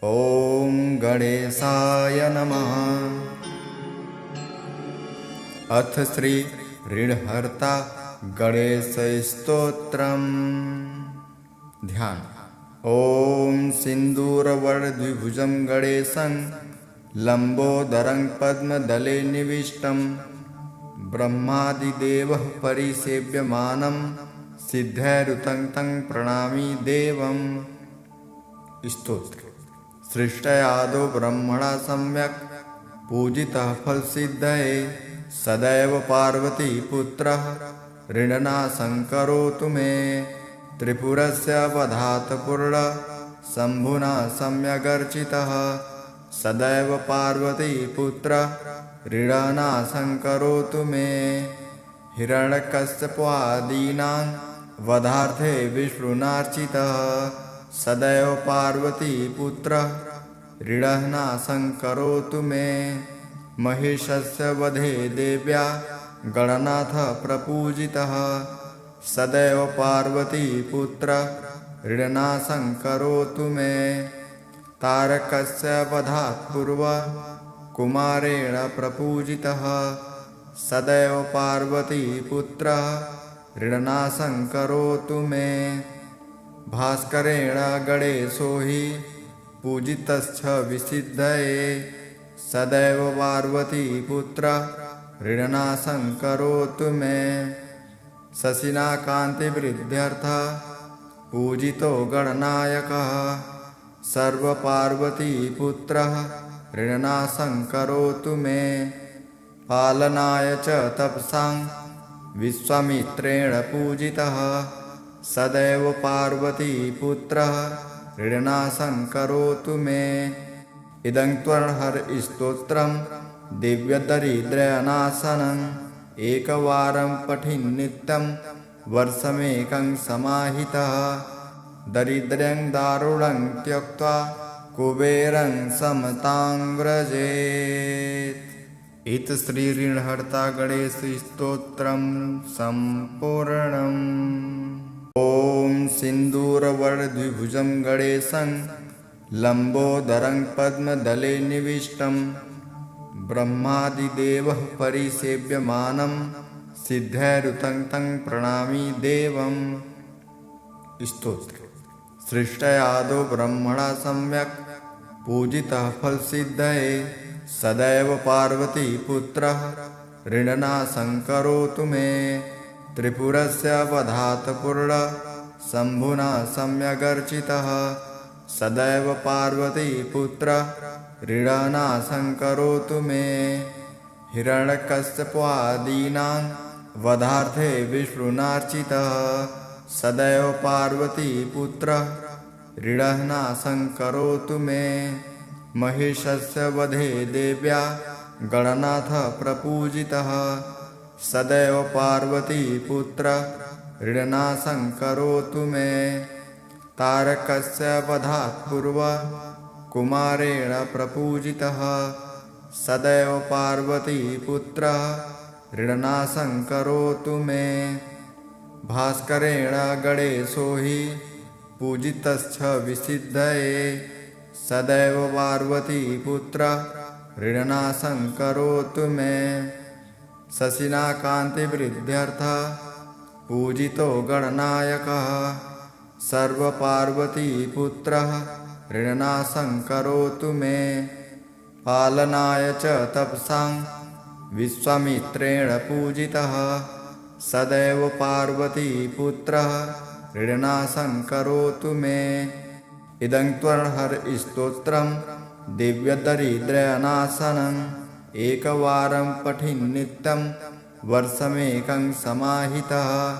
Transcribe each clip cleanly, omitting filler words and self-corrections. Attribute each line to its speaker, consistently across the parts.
Speaker 1: ॐ गणेशाय नमः। अथ श्री ऋणहर्ता गणेश स्तोत्रम्। ध्यान। ॐ सिन्दूरवर्णद्विभुजं गणेशं लम्बोदरं पद्मदले निविष्टं ब्रह्मादिदेवः परिसेव्यमानं सिद्धैरुतं तं प्रणमामि देवम्। स्तोत्र। सृष्टयादो ब्रह्मणा सम्यक् पूजितः फलसिद्धये सदैव पार्वती पुत्रः ऋणनाशं करोतु मे। त्रिपुरस्य वधात् पूर्ण शम्भुना सम्यगर्चितः सदैव पार्वती पुत्रः ऋणनाशं करोतु मे। हिरण्यकश्यपादीनां वधार्थे विष्णुनार्चितः सदैव पार्वती पुत्रः ऋणनाशं करोतु मे। महिषस्य वधे देव्या गणनाथ प्रपूजितः सदैव पार्वती पुत्रः ऋणनाशं करोतु मे। तारकस्य वधात् पूर्वं कुमारेण प्रपूजितः सदैव पार्वती पुत्रः ऋणनाशं करोतु मे। भास्करेण गणेशो हि पूजितश्च विसिद्धये सदैव पार्वती पुत्रः ऋणनाशं करोतु मे। शशिना कान्तिवृद्ध्यर्थः पूजितो गणनायकः सर्वपार्वती पुत्रः ऋणनाशं करोतु मे। पालनाय च तपसां विश्वामित्रेण पूजितः सदैव पार्वती पुत्रः ऋणनाशं करोतु मे। इदं त्वर्हरस्तोत्रं दिव्यदरिद्रनाशनम् एकवारं पठिन् नित्यं वर्षमेकं समाहितः दरिद्र्यं दारुणं त्यक्त्वा कुबेरं समतां व्रजेत्। इत श्री ऋणहर्ता गणेश स्तोत्रं सम्पूर्णम्। ॐ सिन्दूरवर्णद्विभुजं गणेशं लम्बोदरं पद्मदले निविष्टं ब्रह्मादिदेवः परिसेव्यमानं सिद्धैरुतं तं प्रणमामि देवम्। स्तोत्र। सृष्टयादो ब्रह्मणा सम्यक् पूजितः फलसिद्धये सदैव पार्वती पुत्रः ऋणनाशं करोतु मे। त्रिपुरस्य वधात् पूर्ण शम्भुना सम्यगर्चितः सदैव पार्वती पुत्रः ऋणनाशं करोतु मे। हिरण्यकश्यपादीनां वधार्थे विष्णुनार्चितः सदैव पार्वती पुत्रः ऋणनाशं करोतु मे। महिषस्य वधे देव्या गणनाथ प्रपूजितः सदैव पार्वती पुत्रः ऋणनाशं करोतु मे। तारकस्य वधात् पूर्वं कुमारेण प्रपूजितः सदैव पार्वती पुत्रः ऋणनाशं करोतु मे। भास्करेण गणेशो हि पूजितश्च विसिद्धये सदैव पार्वती पुत्रः ऋणनाशं करोतु मे। शशिना कान्तिवृद्ध्यर्थः पूजितो गणनायकः सर्वपार्वती पुत्रः ऋणनाशं करोतु मे। पालनाय च तपसां विश्वामित्रेण पूजितः सदैव पार्वती पुत्रः ऋणनाशं करोतु मे। इदं त्वर्हरस्तोत्रं दिव्यदरिद्रनाशनम् एकवारं पठिन् नित्यं वर्षमेकं समाहितः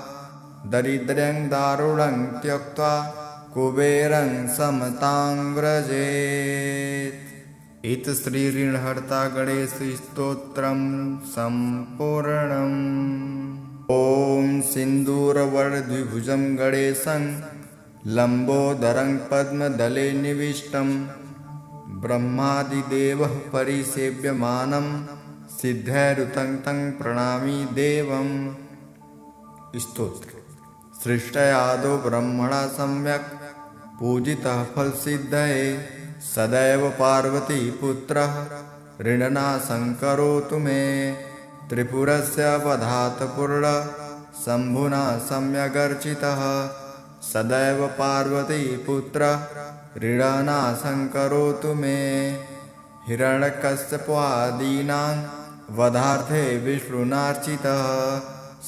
Speaker 1: दरिद्र्यं दारुणं त्यक्त्वा कुबेरं समतां व्रजेत्। इत श्री ऋणहर्ता गणेश स्तोत्रं सम्पूर्णम्। ॐ सिन्दूरवर्णद्विभुजं गणेशं लम्बोदरं पद्मदले निविष्टं ब्रह्मादिदेवः परिसेव्यमानं सिद्धैरुतं तं प्रणमामि देवम्। स्तोत्र। सृष्टयादो ब्रह्मणा सम्यक् पूजितः फलसिद्धये सदैव पार्वतीपुत्रः ऋणनाशं करोतु मे त्रिपुरस्य वधात् पूर्णशम्भुना सम्यगर्चितः सदैव पार्वतीपुत्रः ऋणनाशं करोतु मे हिरण्यकश्यपादीनां वधार्थे विष्णुनार्चितः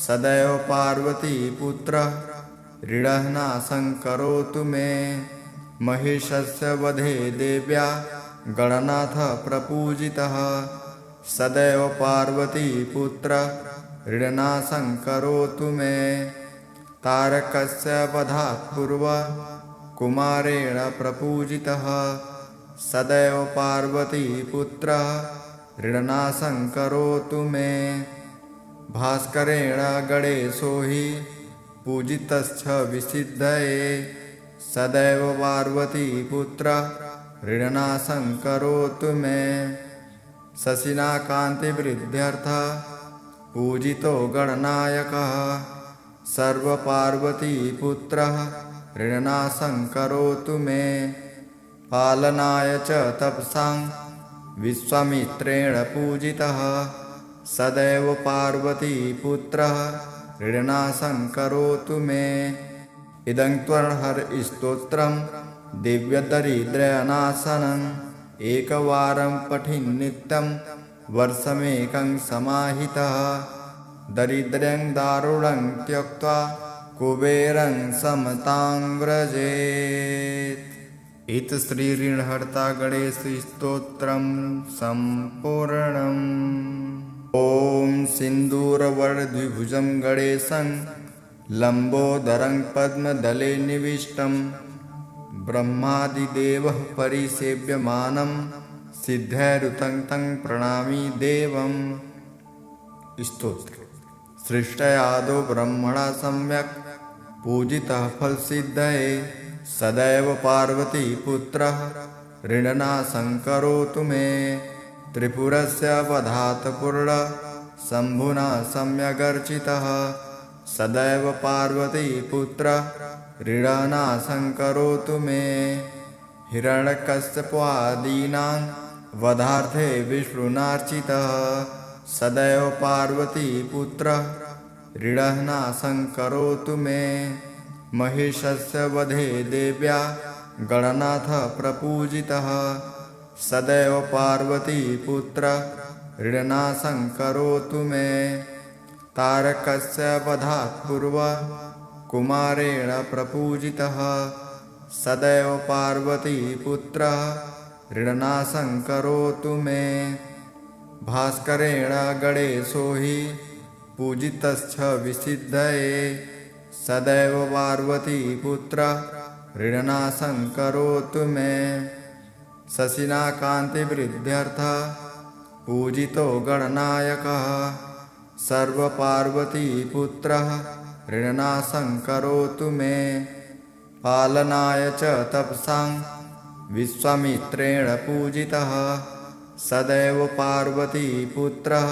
Speaker 1: सदैव पार्वतीपुत्रः ऋणनाशं करोतु मे महिषस्य वधे देव्या गणनाथ प्रपूजितः सदैव पार्वतीपुत्रः ऋणनाशं करोतु मे तारकस्य वधात् पूर्वं कुमारेण प्रपूजितः सदैव पार्वतीपुत्रः ऋणनाशं करोतु मे भास्करेण गणेशो हि पूजितश्च विसिद्धये सदैव पार्वतीपुत्रः ऋणनाशं करोतु मे शशिना कान्तिवृद्ध्यर्थः पूजितो गणनायकः सर्वपार्वतीपुत्रः ऋणनाशं करोतु मे पालनाय च तपसां विश्वामित्रेण पूजितः सदैव पार्वतीपुत्रः ऋणनाशं करोतु मे इदं त्वर्हरस्तोत्रं दिव्यदरिद्रनाशनम् एकवारं पठिन्नित्यं वर्षमेकं समाहितः दरिद्र्यं दारुणं त्यक्त्वा कुबेरं समतां व्रजेत् इति श्रीऋणहर्ता गणेशस्तोत्रं सम्पूर्णम्। ॐ सिन्दूरवर्णद्विभुजं गणेशं लम्बोदरं पद्मदले निविष्टं ब्रह्मादिदेवः परिसेव्यमानं सिद्धैरुतं तं प्रणमामि देवम्। स्तोत्र सृष्टयादो ब्रह्मणा सम्यक् पूजितः फलसिद्धये सदैव पार्वतीपुत्रः ऋणनाशं करोतु मे त्रिपुरस्य वधात् पूर्णशम्भुना सम्यगर्चितः सदैव पार्वतीपुत्रः ऋणनाशं करोतु मे हिरण्यकश्यपादीनां वधार्थे विष्णुनार्चितः सदैव पार्वतीपुत्रः ऋणनाशं करोतु मे महिषस्य वधे देव्या गणनाथ प्रपूजितः सदैव पार्वतीपुत्रः ऋणनाशं करोतु मे तारकस्य वधात् पूर्वं कुमारेण प्रपूजितः सदैव पार्वतीपुत्रः ऋणनाशं करोतु मे भास्करेण गणेशो हि पूजितश्च विसिद्धये सदैव पार्वतीपुत्रः ऋणनाशं करोतु मे शशिना कान्तिवृद्ध्यर्थः पूजितो गणनायकः सर्वपार्वतीपुत्रः ऋणनाशं करोतु मे पालनाय च तपसां विश्वामित्रेण पूजितः सदैव पार्वतीपुत्रः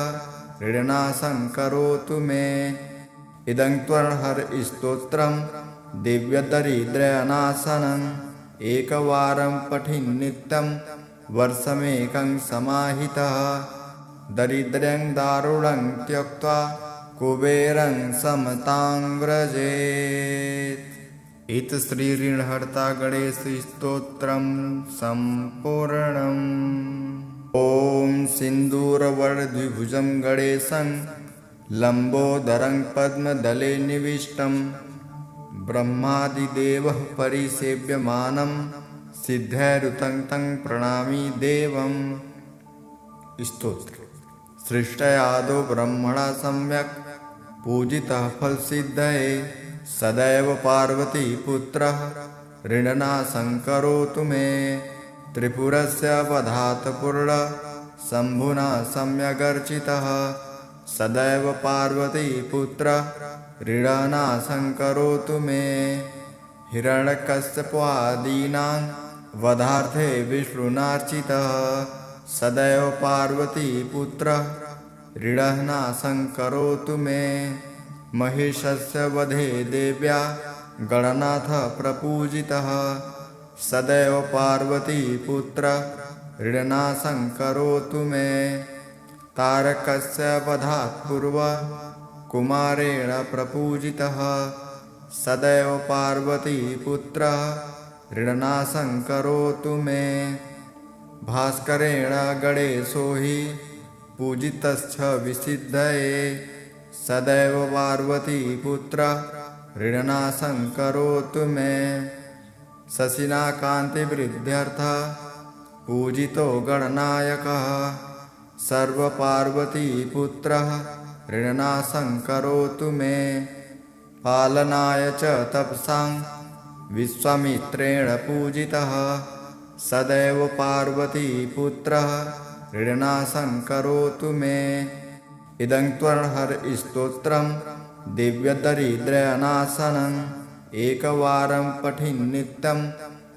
Speaker 1: ऋणनाशं करोतु मे इदं त्वर्हरस्तोत्रं दिव्यदरिद्रनाशनम् एकवारं पठिन्नित्यं वर्षमेकं समाहितः दरिद्र्यं दारुणं त्यक्त्वा कुबेरं समतां व्रजेत् इति श्रीऋणहर्ता गणेशस्तोत्रं सम्पूर्णम्। ॐ सिन्दूरवर्णद्विभुजं गणेशं लम्बोदरं पद्मदले निविष्टं ब्रह्मादिदेवः परिसेव्यमानं सिद्धैरुतं तं प्रणमामि देवम्। स्तोत्र सृष्टयादो ब्रह्मणा सम्यक् पूजितः फलसिद्धये सदैव पार्वतीपुत्रः ऋणनाशं करोतु मे त्रिपुरस्य वधात् पूर्णशम्भुना सम्यगर्चितः सदैव पार्वतीपुत्रः ऋणनाशं करोतु मे हिरण्यकश्यपादीनां वधार्थे विष्णुनार्चितः सदैव पार्वतीपुत्रः ऋणनाशं करोतु मे महिषस्य वधे देव्या गणनाथ प्रपूजितः सदैव पार्वतीपुत्रः ऋणनाशं करोतु मे। तारकस्य वधात् पूर्वं कुमारेण प्रपूजितः सदैव पार्वतीपुत्रः ऋणनाशं करोतु मे। भास्करेण गणेशो हि पूजितश्च विसिद्धये सदैव पार्वतीपुत्रः ऋणनाशं करोतु मे। शशिना कान्तिवृद्ध्यर्थः पूजितो गणनायकः सर्वपार्वतीपुत्रः ऋणनाशं करोतु मे। पालनाय च तपसां विश्वामित्रेण पूजितः सदैव पार्वतीपुत्रः ऋणनाशं करोतु मे। इदं त्वर्हरस्तोत्रं दिव्यदरिद्रनाशनम् एकवारं पठिन् नित्यं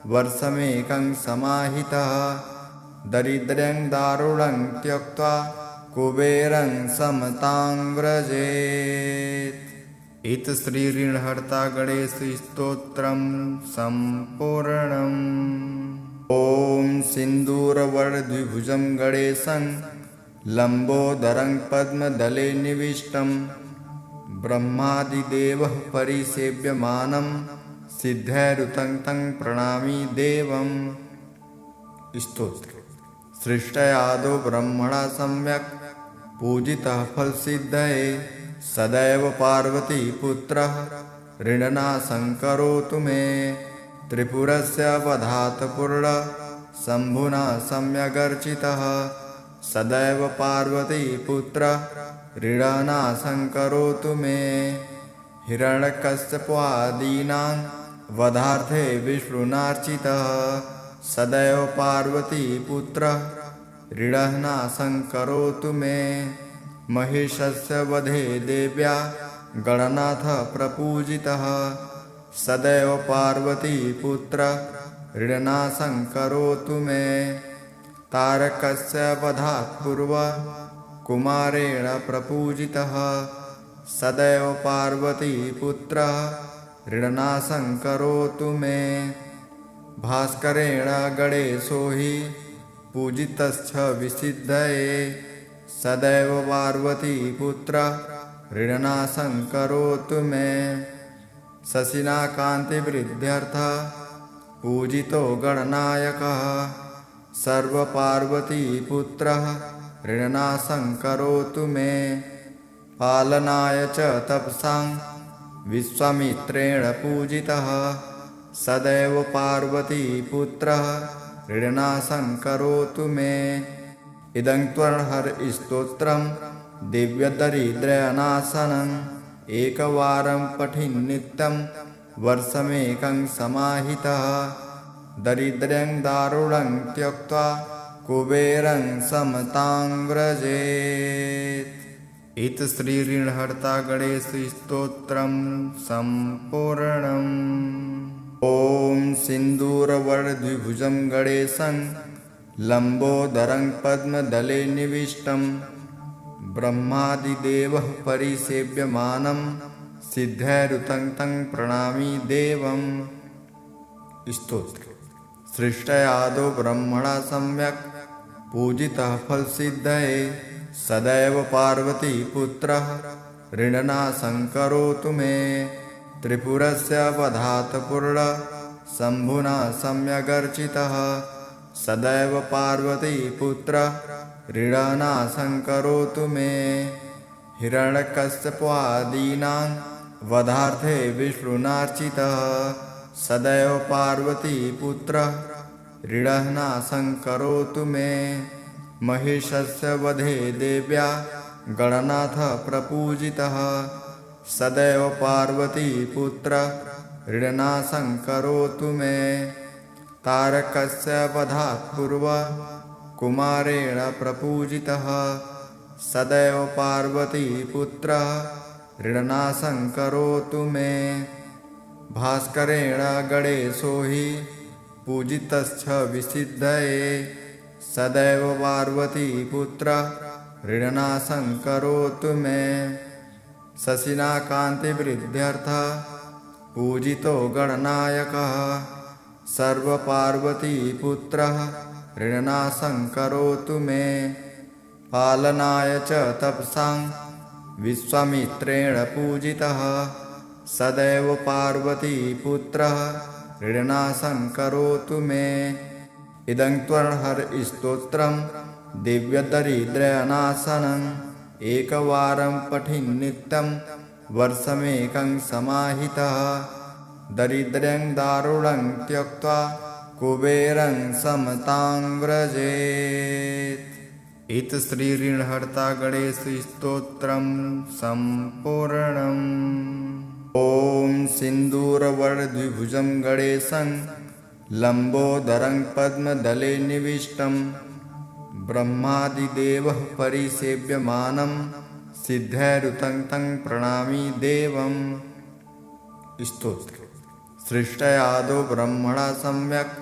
Speaker 1: वर्षमेकं समाहितः दरिद्र्यं दारुणं त्यक्त्वा कुबेरं समतां व्रजेत्। इत श्री ऋणहर्ता गणेशस्तोत्रं सम्पूर्णम्। ॐ सिन्दूरवर्णद्विभुजं गणेशं लम्बोदरं पद्मदले निविष्टं ब्रह्मादिदेवः परिसेव्यमानं सिद्धैरुतं तं प्रणमामि देवम्। स्तोत्र। सृष्टयादौ ब्रह्मणा सम्यक् पूजितः फलसिद्धये सदैव पार्वतीपुत्रः ऋणनाशं करोतु मे। त्रिपुरस्य वधात् पूर्णः शम्भुना सम्यगर्चितः सदैव पार्वतीपुत्रः ऋणनाशं करोतु मे। हिरण्यकश्यपादीनां वधार्थे विष्णुनार्चितः सदैव पार्वतीपुत्रः ऋणनाशं करोतु मे। महिषस्य वधे देव्या गणनाथः प्रपूजितः सदैव पार्वतीपुत्रः ऋणनाशं करोतु मे। तारकस्य वधात् पूर्वं कुमारेण प्रपूजितः सदैव पार्वतीपुत्रः ऋणनाशं करोतु मे। भास्करेण गणेशो हि पूजितश्च विसिद्धये सदैव पार्वतीपुत्रः ऋणनाशं करोतु मे। शशिना कान्तिवृद्ध्यर्थः पूजितो गणनायकः सर्वपार्वतीपुत्रः ऋणनाशं करोतु मे। पालनाय च तपसां विश्वामित्रेण पूजितः सदैव पार्वतीपुत्रः ऋणनाशं करोतु मे। इदं त्वर्हरस्तोत्रं दिव्यदरिद्रनाशनम् एकवारं पठिन् नित्यं वर्षमेकं समाहितः दरिद्र्यं दारुणं त्यक्त्वा कुबेरं समतां व्रजेत्। इत श्री ऋणहर्ता गणेशस्तोत्रं सम्पूर्णम्। ॐ सिन्दूरवर्णद्विभुजं गणेशं लम्बोदरं पद्मदले निविष्टं ब्रह्मादिदेवः परिसेव्यमानं सिद्धैरुतं तं प्रणमामि देवम्। स्तोत्र। सृष्टयादौ ब्रह्मणा सम्यक् पूजितः फलसिद्धये सदैव पार्वतीपुत्रः ऋणनाशं करोतु मे। त्रिपुरस्य वधात् पूर्णः शम्भुना सम्यगर्चितः सदैव पार्वतीपुत्रः ऋणनाशं करोतु मे। हिरण्यकश्यपादीनां वधार्थे विष्णुनार्चितः सदैव पार्वतीपुत्रः ऋणनाशं करोतु मे। महिषस्य वधे देव्या गणनाथः प्रपूजितः सदैव पार्वतीपुत्रः ऋणनाशं करोतु मे। तारकस्य वधात् पूर्वं कुमारेण प्रपूजितः सदैव पार्वतीपुत्रः ऋणनाशं करोतु मे। भास्करेण गणेशो हि पूजितश्च विसिद्धये सदैव पार्वतीपुत्रः ऋणनाशं करोतु मे। शशिना कान्तिवृद्ध्यर्थः पूजितो गणनायकः सर्वपार्वतीपुत्रः ऋणनाशं करोतु मे पालनाय च तपसां विश्वामित्रेण पूजितः सदैव पार्वतीपुत्रः ऋणनाशं करोतु मे इदं त्वर्हरस्तोत्रं दिव्यदरिद्रनाशनम् एकवारं पठिन् नित्यं वर्षमेकं समाहितः दरिद्र्यं दारुणं त्यक्त्वा कुबेरं समतां व्रजेत्। इति श्रीऋणहर्ता गणेशस्तोत्रं सम्पूर्णम्। ॐ सिन्दूरवर्णद्विभुजं गणेशं लम्बोदरं पद्मदले निविष्टं ब्रह्मादिदेवः परिसेव्यमानं सिद्धैरुतं तं प्रणमामि देवम्। स्तोत्र। सृष्टयादो ब्रह्मणा सम्यक्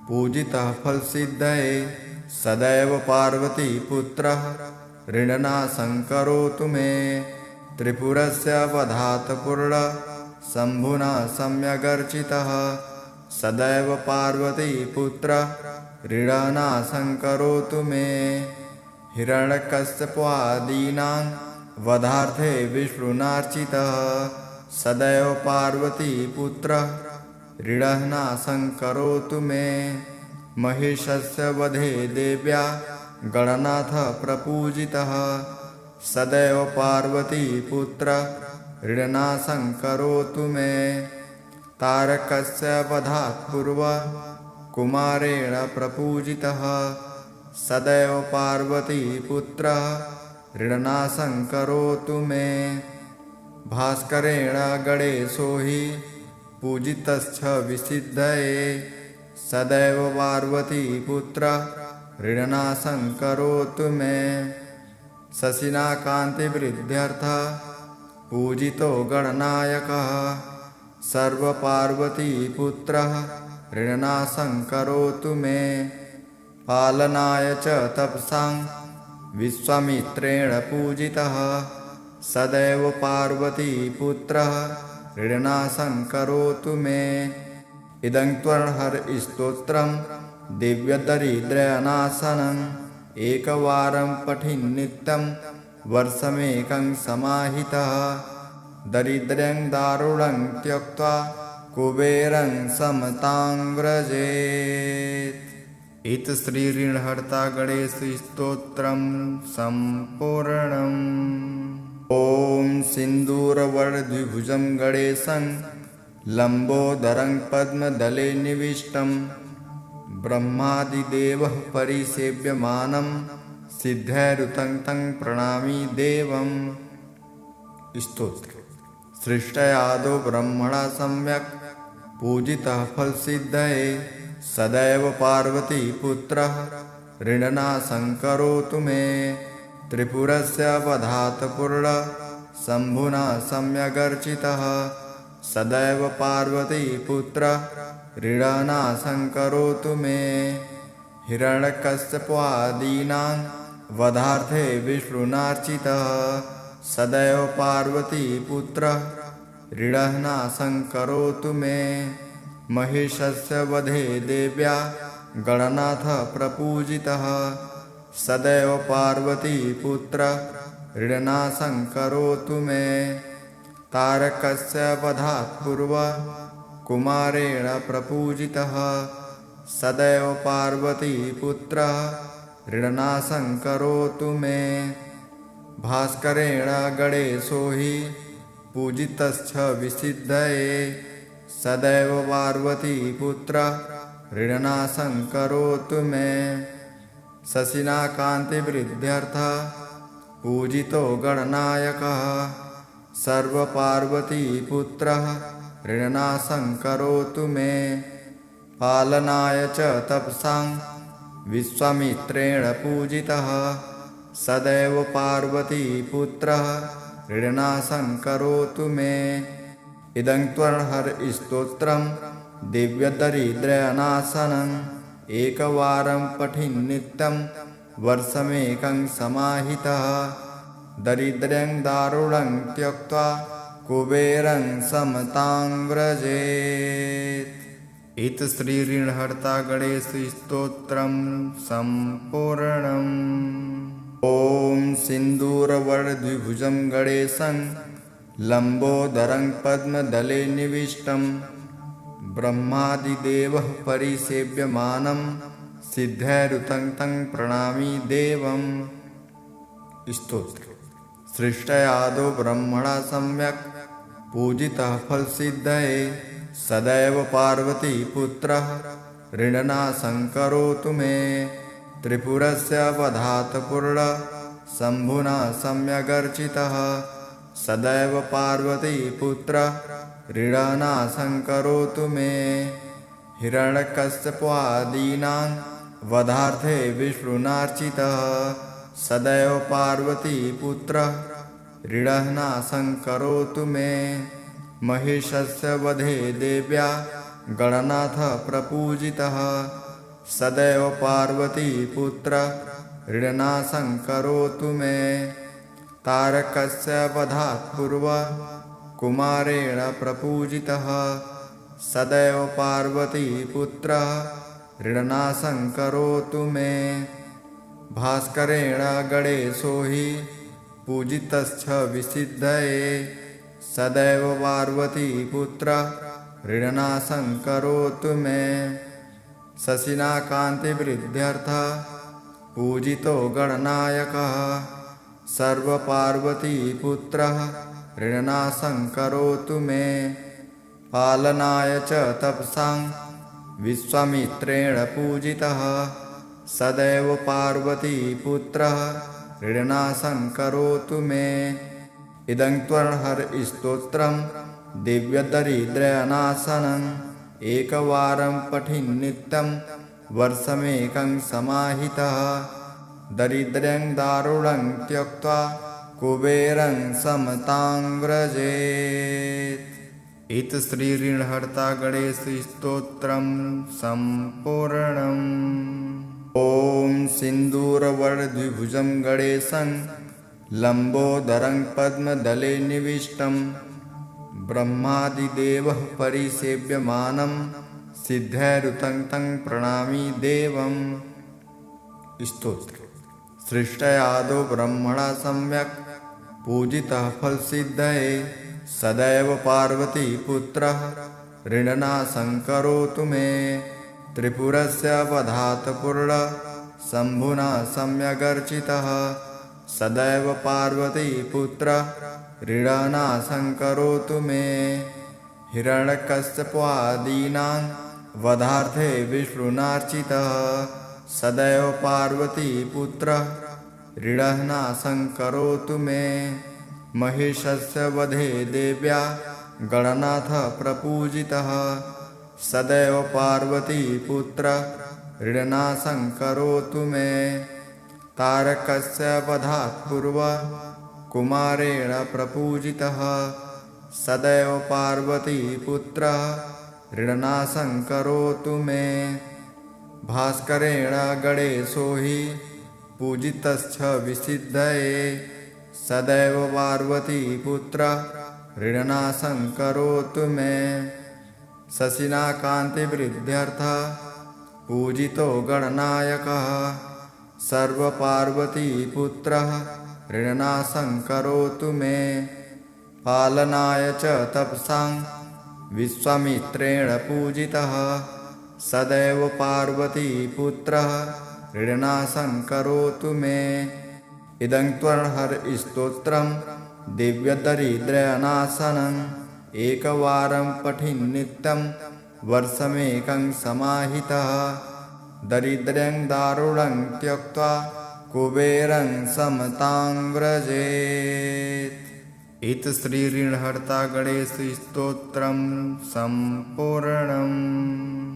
Speaker 1: पूजितः फलसिद्धये सदैव पार्वतीपुत्रः ऋणनाशं करोतु मे त्रिपुरस्य वधात् पूर्णः शम्भुना सम्यगर्चितः सदैव पार्वतीपुत्रः ऋणनाशं करोतु मे हिरण्यकश्यपादीनां वधार्थे विष्णुनार्चितः सदैव पार्वतीपुत्रः ऋणनाशं करोतु मे महिषस्य वधे देव्या गणनाथ प्रपूजितः सदैव पार्वतीपुत्रः ऋणनाशं करोतु मे तारकस्य वधात् पूर्वः कुमारेण प्रपूजितः सदैव पार्वतीपुत्रः ऋणनाशं करोतु मे भास्करेण गणेशो हि पूजितश्च विसिद्धये सदैव पार्वतीपुत्रः ऋणनाशं करोतु मे शशिना कान्तिवृद्ध्यर्थः पूजितो गणनायकः सर्वपार्वतीपुत्रः ऋणनाशं करोतु मे पालनाय च तपसां विश्वामित्रेण पूजितः सदैव पार्वतीपुत्रः ऋणनाशं करोतु मे इदं त्वर्हरस्तोत्रं दिव्यदरिद्रनाशनम् एकवारं पठिन् नित्यं वर्षमेकं समाहितः दरिद्र्यं दारुणं त्यक्त्वा कुबेरं समतां व्रजेत्। इति श्रीऋणहर्ता गणेशस्तोत्रं सम्पूर्णम्। ॐ सिन्दूरवर्णद्विभुजं गणेशं लम्बोदरं पद्मदले निविष्टं ब्रह्मादिदेवः परिसेव्यमानं सिद्धैरुतं तं प्रणमामि देवम्। स्तोत्र। सृष्टयादो ब्रह्मणा सम्यक् पूजितः फलसिद्धये सदैव पार्वतीपुत्रः ऋणनाशं करोतु मे त्रिपुरस्य वधात् पूर्णः शम्भुना सम्यगर्चितः सदैव पार्वतीपुत्रः ऋणनाशं करोतु मे हिरण्यकश्यपादीनां वधार्थे विष्णुनार्चितः सदैव पार्वतीपुत्रः ऋणनाशं करोतु मे महिषस्य वधे देव्या गणनाथ प्रपूजितः सदैव पार्वतीपुत्रः ऋणनाशं करोतु मे तारकस्य वधात् पूर्वः कुमारेण प्रपूजितः सदैव पार्वतीपुत्रः ऋणनाशं करोतु मे भास्करेण गणेशो हि पूजितश्च विसिद्धये सदैव पार्वतीपुत्रः ऋणनाशं करोतु मे शशिना कान्तिवृद्ध्यर्थः पूजितो गणनायकः सर्वपार्वतीपुत्रः ऋणनाशं करोतु मे पालनाय च तपसां विश्वामित्रेण पूजितः सदैव पार्वतीपुत्रः ऋणनाशं करोतु मे इदं त्वर्हरस्तोत्रं दिव्यदरिद्रनाशनम् एकवारं पठिन् नित्यं वर्षमेकं समाहितः दरिद्र्यं दारुणं त्यक्त्वा कुबेरं समतां व्रजेत्। इत श्रीऋणहर्ता गणेशस्तोत्रं सम्पूर्णम्। ॐ सिन्दूरवरद्विभुजं गणेशं लम्बोदरं पद्मदले निविष्टं ब्रह्मादिदेवः परिसेव्यमानं सिद्धैरुतं तं प्रणमामि देवम्। स्तोत्र। सृष्टयादो ब्रह्मणा सम्यक् पूजितः फलसिद्धये सदैव पार्वती पुत्रः ऋणनाशं करोतु मे। त्रिपुरस्य वधात् पूर्ण शम्भुना सम्यगर्चितः सदैव पार्वती पुत्रः ऋणनाशं करोतु मे। हिरण्यकश्यपादीनां वधार्थे विष्णुनार्चितः सदैव पार्वती पुत्रः ऋणनाशं करोतु मे। महिषस्य वधे देव्या गणनाथः प्रपूजितः सदैव पार्वती पुत्रः ऋणनाशं करोतु मे। तारकस्य वधात् पूर्वं कुमारेण प्रपूजितः सदैव पार्वती पुत्रः ऋणनाशं करोतु मे। भास्करेण गणेशो हि पूजितश्च विसिद्धये सदैव पार्वती पुत्रः ऋणनाशं करोतु मे। शशिना कान्तिवृद्ध्यर्थः पूजितो गणनायकः सर्वपार्वती पुत्रः ऋणनाशं करोतु मे। पालनाय च तपसां विश्वामित्रेण पूजितः सदैव पार्वती पुत्रः ऋणनाशं करोतु मे। इदं त्वर्हरस्तोत्रं दिव्यदरिद्रनाशनम् एकवारं पठिन् नित्यं वर्षमेकं समाहितः दरिद्र्यं दारुणं त्यक्त्वा कुबेरं समतां व्रजेत्। इत श्रीऋणहर्ता गणेशस्तोत्रं सम्पूर्णम्। ॐ सिन्दूरवरद्विभुजं गणेशं लम्बोदरं पद्मदले निविष्टं ब्रह्मादिदेवः परिसेव्यमानं सिद्धैरुतं तं प्रणमामि देवम्। स्तोत्र। सृष्टयादो ब्रह्मणा सम्यक् पूजितः फलसिद्धये सदैव पार्वती पुत्रः ऋणनाशं करोतु मे। त्रिपुरस्य वधात् पूर्ण शम्भुना सम्यगर्चितः सदैव पार्वती पुत्रः ऋणनाशं करोतु मे। हिरण्यकश्यपादीनां वधार्थे विष्णुनार्चितः सदैव पार्वती पुत्रः ऋणनाशं करोतु मे। महिषस्य वधे देव्या गणनाथः प्रपूजितः सदैव पार्वती पुत्रः ऋणनाशं करोतु मे। तारकस्य वधात् पूर्वं कुमारेण प्रपूजितः सदैव पार्वती पुत्रः ऋणनाशं करोतु मे। भास्करेण गणेशो हि पूजितश्च विसिद्धये सदैव पार्वती पुत्रः ऋणनाशं करोतु मे। शशिना कान्तिवृद्ध्यर्थः पूजितो गणनायकः सर्वपार्वती पुत्रः ऋणनाशं करोतु मे। पालनाय च तपसां विश्वामित्रेण पूजितः सदैव पार्वती पुत्रः ऋणनाशं करोतु मे। इदं त्वर्हरस्तोत्रं दिव्यदरिद्रनाशनम् एकवारं पठिन् नित्यं वर्षमेकं समाहितः दरिद्र्यं दारुणं त्यक्त्वा कुबेरं समतां व्रजेत्। इत श्रीऋणहर्ता गणेशस्तोत्रं सम्पूर्णम्।